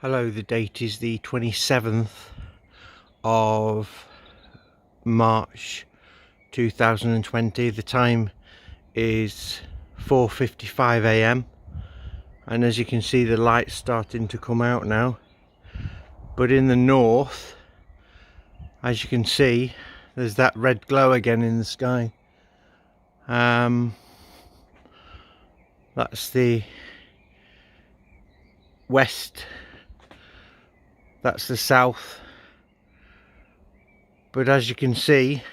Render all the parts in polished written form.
Hello, the date is the 27th of March 2020. The time is 4:55 AM and as you can see the light's starting to come out now, but in the north, as you can see, there's that red glow again in the sky. That's the west, that's the south, but as you can see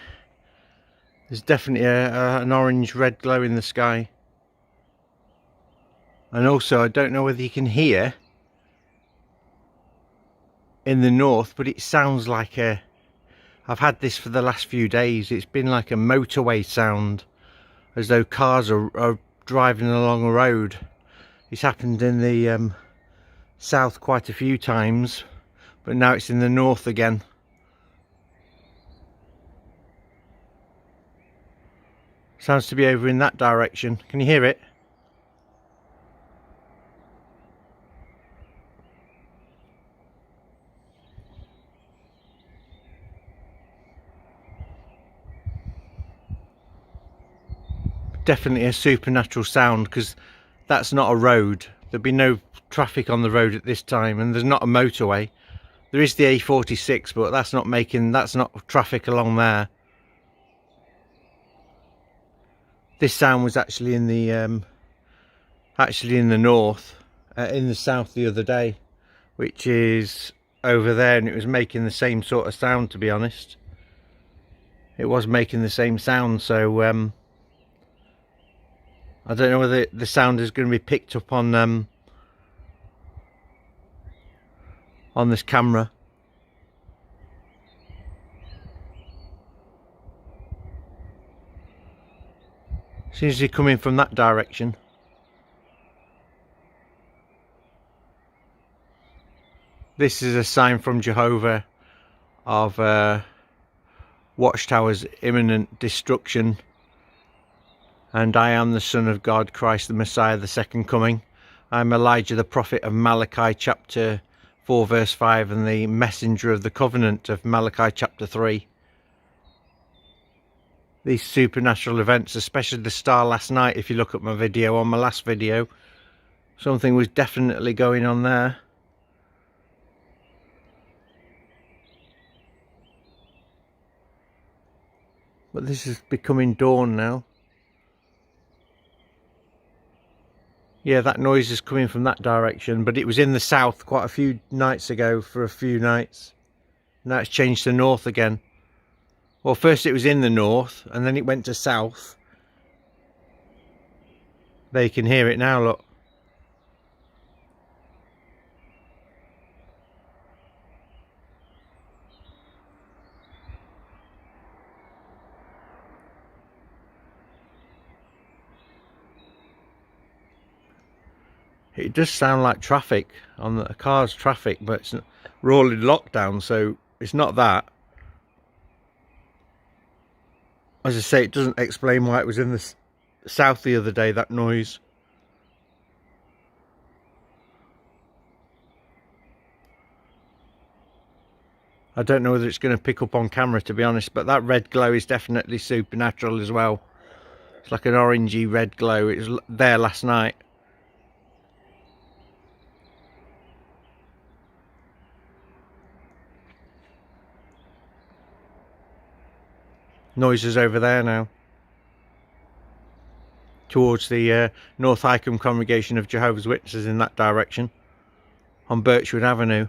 there's definitely an orange red glow in the sky. And also, I don't know whether you can hear in the north, but it sounds like I've had this for the last few days, it's been like a motorway sound, as though cars are driving along a road. It's happened in the south quite a few times, but now it's in the north again. Sounds to be over in that direction. Can you hear it? Definitely a supernatural sound, because that's not a road. There'd be no traffic on the road at this time, and there's not a motorway. There is the A46, but that's not traffic along there. This sound was actually in the north, in the south the other day, which is over there, and it was making the same sort of sound. To be honest, it was making the same sound. So I don't know whether the sound is going to be picked up on this camera. Seems to be coming from that direction. This is a sign from Jehovah of Watchtower's imminent destruction. And I am the Son of God, Christ the Messiah, the second coming. I'm Elijah, the prophet of Malachi chapter 4 verse 5, and the messenger of the covenant of Malachi chapter 3. These supernatural events, especially the star last night, if you look at my video, on my last video, something was definitely going on there. But this is becoming dawn now. Yeah, that noise is coming from that direction, but it was in the south quite a few nights ago for a few nights. Now it's changed to north again. Well, first it was in the north, and then it went to south. There, you can hear it now, look. It does sound like traffic, on the car's traffic, but it's we're all in lockdown, so it's not that. As I say, it doesn't explain why it was in the south the other day, that noise. I don't know whether it's going to pick up on camera, to be honest, but that red glow is definitely supernatural as well. It's like an orangey red glow. It was there last night. Noises over there now, towards the North Icombe congregation of Jehovah's Witnesses, in that direction, on Birchwood Avenue.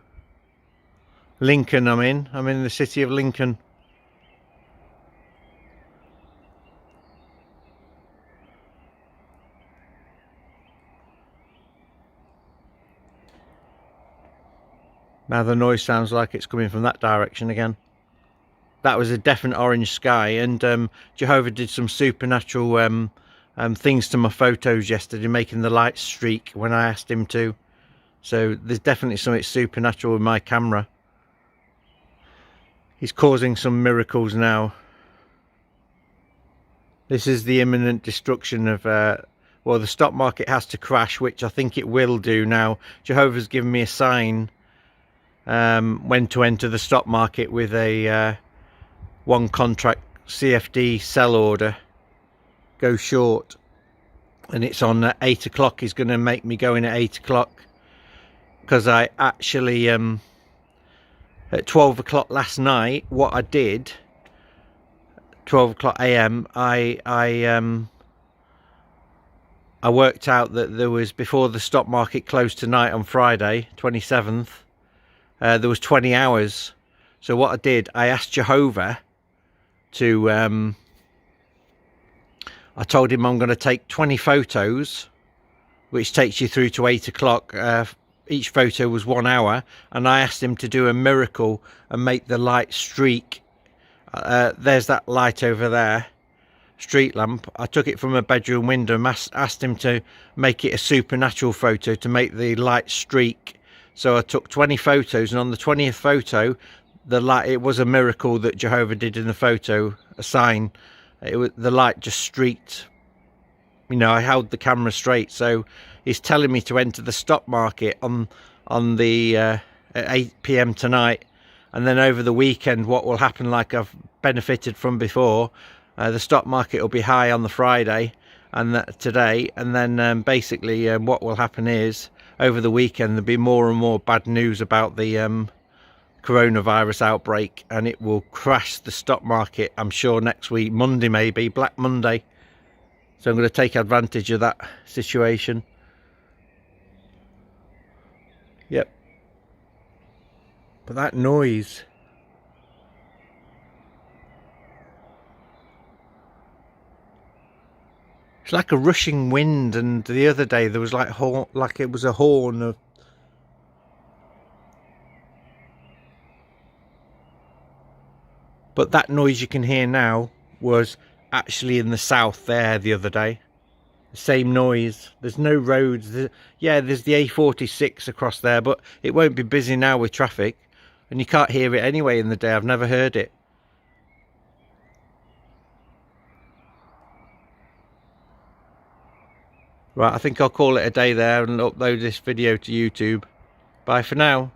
Lincoln, I'm in the city of Lincoln. Now the noise sounds like it's coming from that direction again. That was a definite orange sky, and Jehovah did some supernatural things to my photos yesterday, making the light streak when I asked him to. So there's definitely something supernatural with my camera. He's causing some miracles now. This is the imminent destruction of well, the stock market has to crash, which I think it will do now. Jehovah's given me a sign when to enter the stock market with a one contract CFD sell order, go short, and it's on at 8 o'clock. Is going to make me go in at 8 o'clock, because I actually at 12 o'clock last night, what I did, 12 o'clock AM, I worked out that there was, before the stock market closed tonight on Friday 27th, there was 20 hours. So what I did, I asked Jehovah to I told him I'm going to take 20 photos, which takes you through to 8 o'clock. Each photo was 1 hour, and I asked him to do a miracle and make the light streak. There's that light over there, street lamp. I took it from a bedroom window and asked him to make it a supernatural photo to make the light streak. So I took 20 photos, and on the 20th photo, the light, it was a miracle that Jehovah did in the photo, a sign. It was, the light just streaked. You know, I held the camera straight. So he's telling me to enter the stock market on the at 8 PM tonight, and then over the weekend, what will happen, like I've benefited from before, the stock market will be high on the Friday and today, and then basically what will happen is, over the weekend there'll be more and more bad news about the coronavirus outbreak, and it will crash the stock market, I'm sure, next week, Monday maybe, Black Monday. So I'm going to take advantage of that situation. Yep. But that noise, it's like a rushing wind, and the other day there was like it was a horn of, but that noise you can hear now was actually in the south there the other day. The same noise. There's no roads. Yeah, there's the A46 across there, but it won't be busy now with traffic, and you can't hear it anyway in the day. I've never heard it. Right, I think I'll call it a day there and upload this video to YouTube. Bye for now.